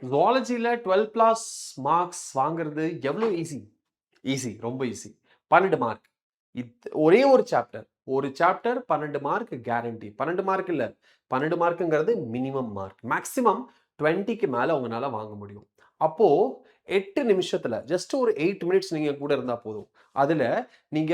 ஜுவாலஜியில் 12+ marks வாங்குறது எவ்வளோ easy? Easy, ரொம்ப ஈஸி. 12 மார்க். ஒரே ஒரு சாப்டர் 12 மார்க் கேரண்டி. 12 மார்க் இல்லை, 12 மார்க்குங்கிறது மினிமம் மார்க். மேக்ஸிமம் 20க்கு மேலே உங்களால வாங்க முடியும். அப்போ 8 நிமிஷத்துல ஜஸ்ட் ஒரு 8 மினிட்ஸ் நீங்க கூட இருந்தா போதும். அதுல நீங்க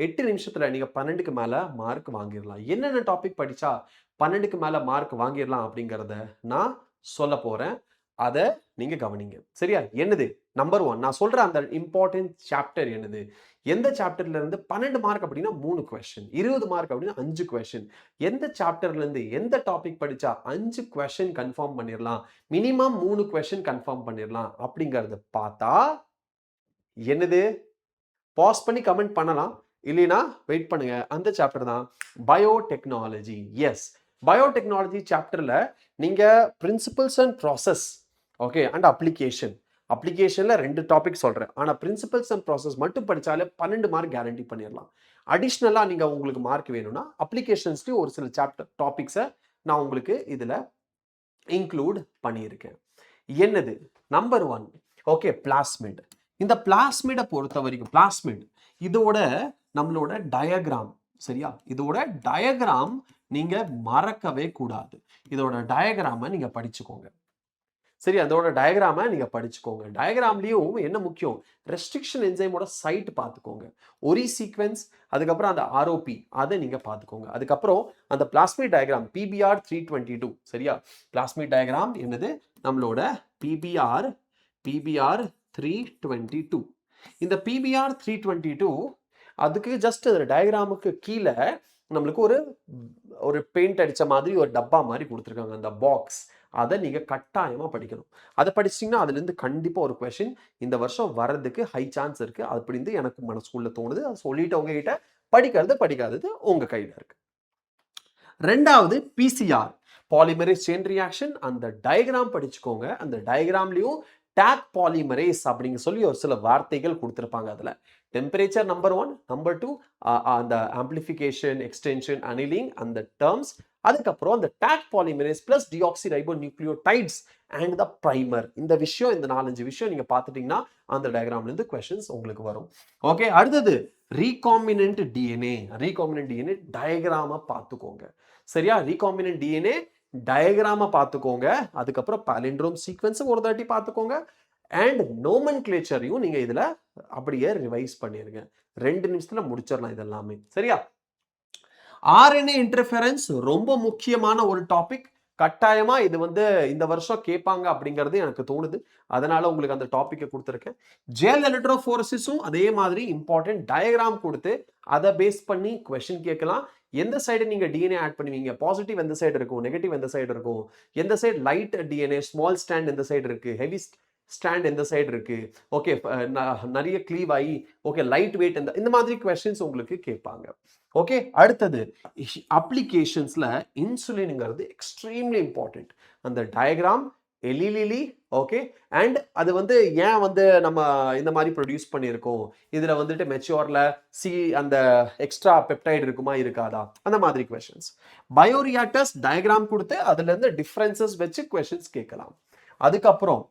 8 நிமிஷத்துல நீங்க 12க்கு மேல மார்க் வாங்கிடலாம். என்னென்ன டாபிக் படிச்சா 12க்கு மேல மார்க் வாங்கிடலாம் அப்படிங்கிறத நான் சொல்ல போறேன். அதை நீங்க கவனிங்க. சரியா? என்னது? நம்பர் 1 நான் சொல்ற அந்த இம்பார்ட்டன்ட் சாப்டர் என்னது? எந்த சாப்டர்ல இருந்து 12 மார்க் அப்படின்னா 3 கொஸ்டின், 20 மார்க் அப்படின்னா 5 கொஸ்டின். எந்த சாப்டர்ல இருந்து எந்த டாபிக் படிச்சா 5 கொஸ்டின் கன்ஃபார்ம் பண்ணிடலாம், மினிமம் 3 கொஸ்டின் கன்ஃபார்ம் பண்ணிடலாம் அப்படிங்கறத பார்த்தா என்னது? பாஸ் பண்ணி கமெண்ட் பண்ணலாம், இல்லைனா வெயிட் பண்ணுங்க. அந்த சாப்டர் தான் பயோடெக்னாலஜி. எஸ், பயோடெக்னாலஜி சாப்டர்ல நீங்க principles and process, okay, and அப்ளிகேஷன்ல 2 டாபிக் சொல்றேன். ஆனா பிரின்சிபல்ஸ் அண்ட் ப்ராசஸ் மட்டும் படிச்சாலே 12 மார்க் கேரண்டி பண்ணிடலாம். அடிஷ்னலா நீங்க உங்களுக்கு மார்க் வேணும்னா அப்ளிகேஷன்ஸ்லயும் ஒரு சில சாப்டர் டாபிக்ஸை நான் உங்களுக்கு இதுல இன்க்ளூட் பண்ணியிருக்கேன். என்னது? Number 1, okay, plasmid. இந்த பிளாஸ்மிடை பொறுத்த வரைக்கும் பிளாஸ்மிட் இதோட நம்மளோட டயக்ராம், சரியா? இதோட டயக்ராம் நீங்க மறக்கவே கூடாது. இதோட டயக்ராமை நீங்க படிச்சுக்கோங்க. சரி, அதோட டயக்ராமை நீங்க படிச்சுக்கோங்க. டயக்ராம்லயும் என்ன முக்கியம்? ரெஸ்ட்ரிக்ஷன் என்சைமோட சைட் பார்த்துக்கோங்க. ஒரி சீக்வென்ஸ், அதுக்கப்புறம் அந்த ஆர்ஓபி அதை நீங்க பார்த்துக்கோங்க. அதுக்கப்புறம் அந்த பிளாஸ்மிட் டயக்ராம் PBR 322, சரியா? பிளாஸ்மிட் டயக்ராம் என்னது? நம்மளோட PBR 322. இந்த PBR 322 அதுக்கு ஜஸ்ட் டயக்ராமுக்கு கீழே நம்மளுக்கு ஒரு பெயிண்ட் அடிச்ச மாதிரி ஒரு டப்பா மாதிரி கொடுத்துருக்காங்க, அந்த பாக்ஸ். அதை நீங்க கட்டாயமா படிக்கணும். அதை படிச்சிட்டிங்கன்னா அதுல இருந்து கண்டிப்பா ஒரு கொஸ்டின் இந்த வருஷம் வர்றதுக்கு ஹை சான்ஸ் இருக்கு. அப்படின்னு எனக்கு மனசுக்குள்ள தோணுது. அதை சொல்லிட்டு உங்ககிட்ட படிக்காதது உங்க கையில இருக்கு. ரெண்டாவது PCR, பாலிமரேஸ் செயின் ரியாக்ஷன். அந்த டயக்ராம் படிச்சுக்கோங்க. அந்த டயக்ராம்லயும் டாக் பாலிமரேஸ் அப்படிங்க சொல்லி ஒரு சில வார்த்தைகள் கொடுத்துருப்பாங்க. அதுல டெம்பரேச்சர் நம்பர் 1, நம்பர் 2 அந்த ஆம்பிளிஃபிகேஷன், எக்ஸ்டென்ஷன், அனிலிங் அந்த டேர்ம்ஸ். அதுக்கப்புறம் அந்த Taq polymerase plus deoxyribonucleotides and the primer. இந்த 4-5 விஷயம் நீங்க பார்த்துட்டீங்கன்னா அந்த டயக்ராம்ல இருந்து கொஸ்டின்ஸ் உங்களுக்கு வரும். ஓகே, அடுத்தது recombinant DNA. Recombinant DNA diagram பார்த்துக்கோங்க. சரியா? ரீகாம்பினன்ட் டிஎன்ஏ டயக்ராம பார்த்துக்கோங்க. அதுக்கப்புறம் பாலிண்ட்ரோம் சீக்வென்ஸ் ஒரு தாட்டி பார்த்துக்கோங்க. அண்ட் நோமன்கிளேச்சரையும் நீங்க இதுல அப்படியே ரிவைஸ் பண்ணிருங்க. 2 நிமிஷத்துல முடிச்சிடலாம் இதெல்லாமே. சரியா? RNA இன்டர்ஃபெரன்ஸ் ரொம்ப முக்கியமான ஒரு டாபிக். கட்டாயமா இது இந்த வருஷம் கேட்பாங்க அப்படிங்கிறது எனக்கு தோணுது. அதனால உங்களுக்கு அந்த டாபிக்கை கொடுத்துருக்கேன். ஜெல் எலக்ட்ரோஃபோரசிஸும் அதே மாதிரி இம்பார்ட்டன்ட் டயக்ராம் கொடுத்து அதை பேஸ் பண்ணி கொஸ்டின் கேட்கலாம். எந்த சைடு நீங்க டிஎன்ஏ ஆட் பண்ணுவீங்க? பாசிட்டிவ் எந்த சைடு இருக்கும், நெகட்டிவ் எந்த சைடு இருக்கும், எந்த side light DNA small stand எந்த சைடு இருக்கு, ஹெவி ஸ்டாண்ட் எந்த சைடு இருக்கு, ஓகே, நிறைய க்ளீவ் ஆகி, ஓகே, லைட் வெயிட் இந்த மாதிரி கொஸ்டின்ஸ் உங்களுக்கு கேட்பாங்க. ஓகே, அடுத்தது அப்ளிகேஷன்ஸ்ல இன்சுலின்ங்கிறது எக்ஸ்ட்ரீம்லி இம்பார்ட்டன்ட். அந்த டயக்ராம் எலிலிலி, ஓகே, அண்ட் அது ஏன் நம்ம இந்த மாதிரி ப்ரொடியூஸ் பண்ணியிருக்கோம், இதுல மெச்சூர்ல அந்த எக்ஸ்ட்ரா பெப்டைட் இருக்குமா இருக்காதா, அந்த மாதிரி கொஸ்டின்ஸ். பயோரியாக்டர்ஸ் டயக்ராம் கொடுத்து அதுல இருந்து டிஃபரன்சஸ் வச்சு கொஸ்டின்ஸ் கேட்கலாம். அதுக்கப்புறம்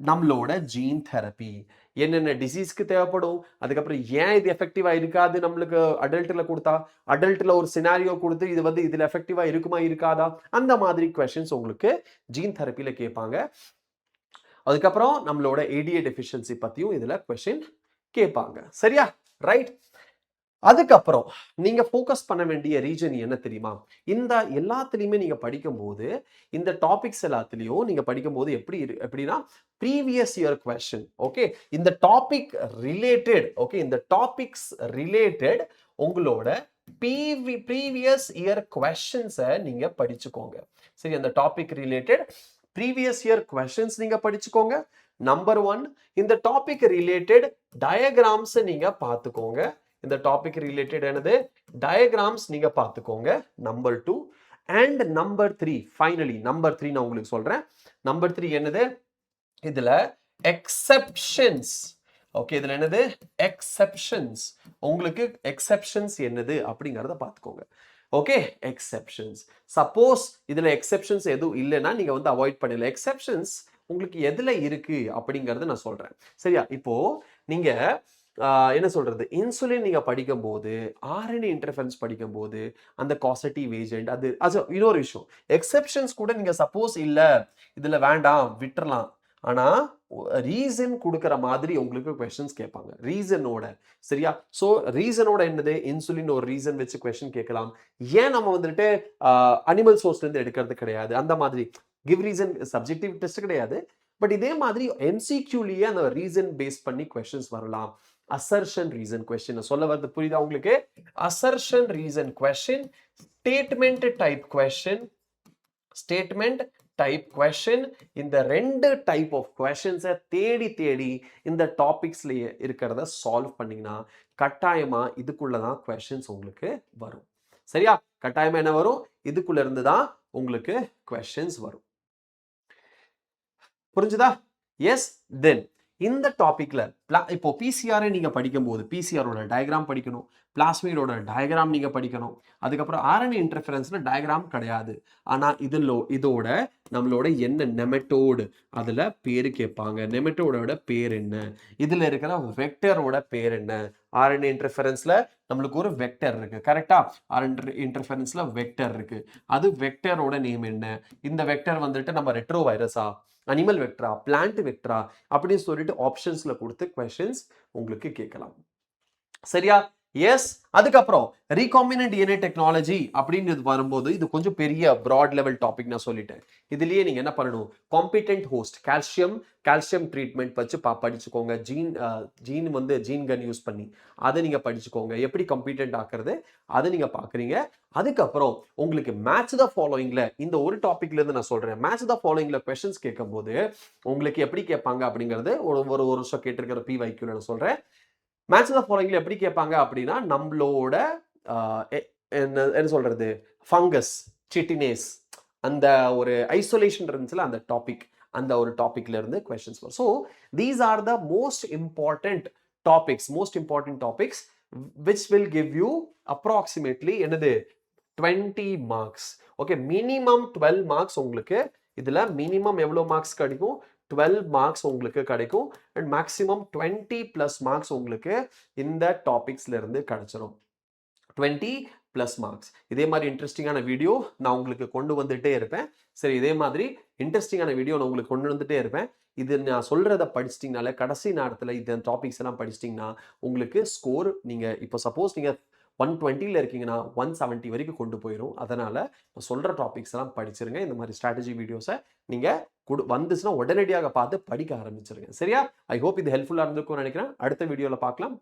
நம்மளோட ஜீன் தெரப்பி என்னென்ன டிசீஸ்க்கு தேவைப்படும், அதுக்கப்புறம் ஏன் இது எஃபெக்டிவா இருக்காது, நம்மளுக்கு அடல்ட்ல கொடுத்தா அடல்ட்ல ஒரு சினாரியோ கொடுத்து இதுல எஃபெக்டிவா இருக்குமா இருக்காதா, அந்த மாதிரி கொஸ்டின்ஸ் உங்களுக்கு ஜீன் தெரப்பில கேட்பாங்க. அதுக்கப்புறம் நம்மளோட ADA டெஃபிஷியன்சி பத்தியும் இதுல கொஸ்டின் கேட்பாங்க. சரியா? ரைட். அதுக்கப்புறம் நீங்க ஃபோக்கஸ் பண்ண வேண்டிய ரீஜன் என்ன தெரியுமா? இந்த எல்லாத்துலயுமே நீங்க படிக்கும்போது இந்த டாபிக்ஸ் எல்லாத்துலயும் நீங்க படிக்கும்போது எப்படின்னா ப்ரீவியஸ் இயர் கொஸ்டின், ஓகே, இந்த டாபிக் ரிலேட்டட், ஓகே, இந்த டாபிக்ஸ் ரிலேட்டட் உங்களோட ப்ரீவியஸ் இயர் கொஸ்டின்ஸை நீங்க படிச்சுக்கோங்க. சரி, அந்த topic related previous year questions நீங்க படிச்சுக்கோங்க. நம்பர் 1, இந்த டாபிக் ரிலேட்டட் டயக்ராம்ஸ் நீங்க பார்த்துக்கோங்க. இந்த டாபிக் ரிலேட்டட் என்னது? டயக்ராம்ஸ் நீங்க பார்த்துக்கோங்க. Number 2 and number 3, finally number 3 நான் உங்களுக்கு சொல்றேன். நம்பர் 3 என்னது? இதுல எக்ஸெப்ஷன்ஸ். ஓகே, இதுல என்னது? எக்ஸெப்ஷன்ஸ். உங்களுக்கு எக்ஸெப்ஷன்ஸ் என்னது அப்படிங்கறத பார்த்துக்கோங்க. Okay, exceptions. சப்போஸ் இதுல எக்ஸெப்ஷன்ஸ் எதுவும் இல்லைன்னா நீங்க அவாய்ட் பண்ணல. எக்ஸெப்ஷன்ஸ் உங்களுக்கு எதுல இருக்கு அப்படிங்கறத நான் சொல்றேன். சரியா? இப்போ நீங்க என்ன சொல்றது? இன்சுலின் நீங்க படிக்கும்போது, ஆர்என்ஏ இன்டர்ஃபெரன்ஸ் படிக்கும்போது, அந்த காசட்டிவ் ஏஜென்ட் அது இன்னொரு விஷயம். எக்செப்ஷன்ஸ் கூட நீங்க சப்போஸ் இல்ல, இதுல வேண்டாம் விட்டுறலாம். ஆனா ரீசன் குடுக்குற மாதிரி உங்களுக்கு கொஸ்டின்ஸ் கேட்பாங்க. ரீசனோட. சரியா? சோ ரீசனோட என்னது? இன்சுலின் ஒரு ரீசன் வச்சு கொஸ்டின் கேட்கலாம். ஏன் நம்ம வந்துட்டு அனிமல் சோர்ஸ்ல இருந்து எடுக்கிறது கிடையாது? அந்த மாதிரி கிவ் ரீசன் சப்ஜெக்டிவ் டெஸ்ட் கிடையாது. பட் இதே மாதிரி எம்சிக்யூலயே அந்த ரீசன் பேஸ் பண்ணி கொஸ்டின்ஸ் வரலாம். அசர்ஷன் ரீசன் கொஸ்டின் சொல்ல வரது புரியுதா உங்களுக்கு? Assertion reason question, statement type question, statement type question. இந்த ரெண்டு டைப் ஆஃப் கொஸ்டின்ஸை தேடி தேடி இந்த டாபிக்ஸ்லயே இருக்கிறத சால்வ் பண்ணீங்கன்னா கட்டாயமா இதுக்குள்ளதான் கொஸ்டின்ஸ் உங்களுக்கு வரும். சரியா? கட்டாயமா என்ன வரும்? இதுக்குள்ள இருந்து தான் உங்களுக்கு கொஸ்டின்ஸ் வரும். புரிஞ்சுதா? எஸ். தென் இந்த டாபிக்ல இப்போ பிசிஆரை நீங்க படிக்கும்போது பிசிஆரோட டயக்ராம் படிக்கணும், பிளாஸ்மிடோட டயக்ராம் நீங்க படிக்கணும். அதுக்கப்புறம் ஆர்என்ஏ இன்டர்ஃபெரன்ஸ்ல டயக்ராம் கிடையாது. ஆனா இதோட நம்மளோட என்ன நெமட்டோடு அதுல பேரு கேட்பாங்க. நெமட்டோடோட பேர் என்ன? இதுல இருக்கிற வெக்டரோட பேர் என்ன? ஆர்என்ஏ இன்டர்ஃபெரன்ஸ்ல நம்மளுக்கு ஒரு வெக்டர் இருக்கு. கரெக்டா? ஆர்என்ஏ இன்டர்ஃபெரன்ஸ்ல வெக்டர் இருக்கு. அது வெக்டரோட நேம் என்ன? இந்த வெக்டர் வந்துட்டு நம்ம ரெட்ரோ வைரஸா, அனிமல் வெக்டரா, பிளான்ட் வெக்டரா அப்படின்னு சொல்லிட்டு ஆப்ஷன்ஸ்ல கொடுத்து கொஸ்டின்ஸ் உங்களுக்கு கேட்கலாம். சரியா? எஸ். அதுக்கப்புறம் ரீகாம்பினன்ட் டிஎன்ஏ டெக்னாலஜி அப்படின்னு வரும்போது இது கொஞ்சம் பெரிய ப்ராட் லெவல் டாபிக் நான் சொல்லிட்டேன். இதுலயே நீங்க என்ன பண்ணணும்? காம்பிட்டன்ட் ஹோஸ்ட் கால்சியம் ட்ரீட்மெண்ட் வச்சு படிச்சுக்கோங்க. ஜீன் வந்து ஜீன் கன் யூஸ் பண்ணி அதை நீங்க படிச்சுக்கோங்க. எப்படி காம்பிட்டன்ட் ஆக்குறது அதை நீங்க பாக்குறீங்க. அதுக்கப்புறம் உங்களுக்கு மேட்ச் த ஃபாலோயிங்ல இந்த ஒரு டாபிக்ல இருந்து நான் சொல்றேன். மேட்ச் த ஃபாலோயிங்ல கொஸ்டின்ஸ் கேட்கும்போது உங்களுக்கு எப்படி கேட்பாங்க அப்படிங்கிறது ஒரு வருஷம் கேட்டிருக்கிற பிவைக்யூல நான் சொல்றேன். மேட்ச் த ஃபாலோயிங்ல எப்படி கேட்பாங்க அப்படின்னா நம்மளோட என்ன சொல்றது ஃபங்கஸ் சிட்டினேஸ் அந்த ஒரு ஐசோலேஷன் இருந்துச்சுல அந்த டாபிக் அந்த ஒரு டாபிக்ல இருந்து கொஸ்டின்ஸ் வரும். So these are the most important topics which will give you approximately என்னது 20 marks. ஓகே, மினிமம் 12 marks உங்களுக்கு இதுல மினிமம் எவ்வளவு மார்க்ஸ் கிடைக்கும்? 12 மார்க்ஸ் உங்களுக்கு கிடைக்கும். அண்ட் மேக்ஸிமம் 20 பிளஸ் மார்க்ஸ் உங்களுக்கு இந்த டாபிக்ஸ்ல இருந்து கிடைச்சிடும். 20 பிளஸ் மார்க்ஸ். இதே மாதிரி இன்ட்ரெஸ்டிங்கான வீடியோ நான் உங்களுக்கு கொண்டு வந்துட்டே இருப்பேன். சரி, இதே மாதிரி இன்ட்ரெஸ்டிங்கான வீடியோ நான் உங்களுக்கு கொண்டு வந்துட்டே இருப்பேன். இது நான் சொல்றத படிச்சிட்டிங்கனால கடைசி நேரத்தில் இந்த டாபிக்ஸ் எல்லாம் படிச்சிட்டிங்கன்னா உங்களுக்கு ஸ்கோர் நீங்க இப்போ சப்போஸ் நீங்க 120ல இருக்கீங்கன்னா 170 வரைக்கும் கொண்டு போயிடும். அதனால நான் சொல்ற டாபிக்ஸ் எல்லாம் படிச்சிருங்க. இந்த மாதிரி ஸ்ட்ராட்டஜி வீடியோஸை நீங்க வந்துச்சுன்னா உடனடியாக பார்த்து படிக்க ஆரம்பிச்சிருங்க. சரியா? ஐ ஹோப் இது ஹெல்ப்ஃபுல்லா இருந்திருக்கும்னு நினைக்கிறேன். அடுத்த வீடியோல பார்க்கலாம்.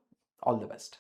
All the best.